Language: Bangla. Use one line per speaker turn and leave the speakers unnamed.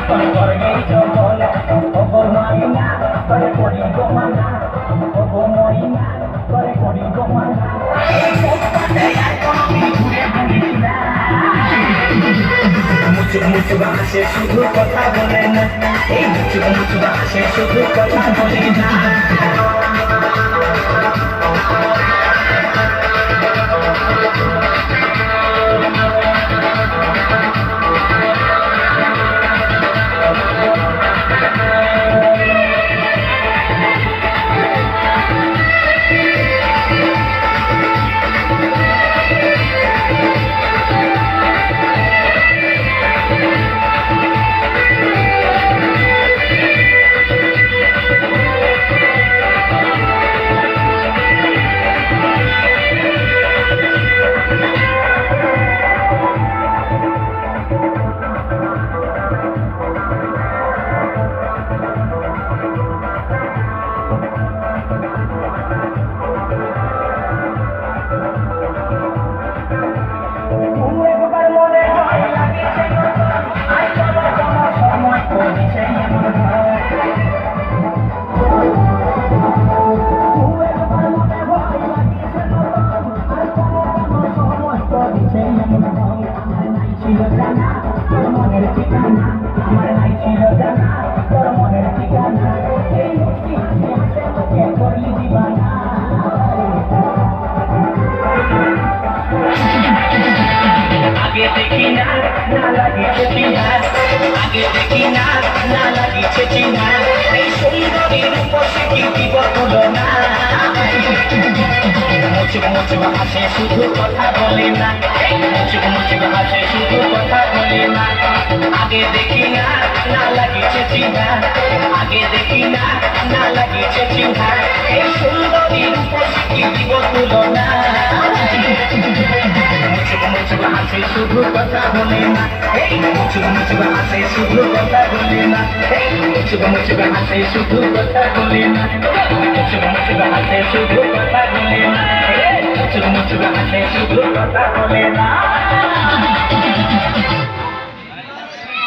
করগেই চল ওগো ময়না করে করি গো মানা ওগো ময়না করে করি গো মানা মুচুক মুচুক হাসে শুধু কথা বলে না এই মুচুক মুচুক হাসে শুধু কথা বলে না आगे देखी ना लगी चिन्हा आगे देखी ना लगी चिन्हा सुंदरी रूप से দিব তুলনা মুচুক মুচুক হাসে শুধু কথা বলে না মুচুক মুচুক হাসে শুধু কথা বলে না আগে দেখি না লাগিছে চিন্তা আগে দেখি না লাগিছে চিন্তা এই সুন্দরী রূপ সে দিব তুলনা মুচুক মুচুক হাসে শুধু কথা বলে না মুচুক মুচুক হাসে শুধু কথা বলে না মুচুক মুচুক হাসে শুধু কথা বলে না মুচুক মুচুক হাসে শুধু কথা বলে না মুচুক মুচুক হাসে শুধু কথা বলে না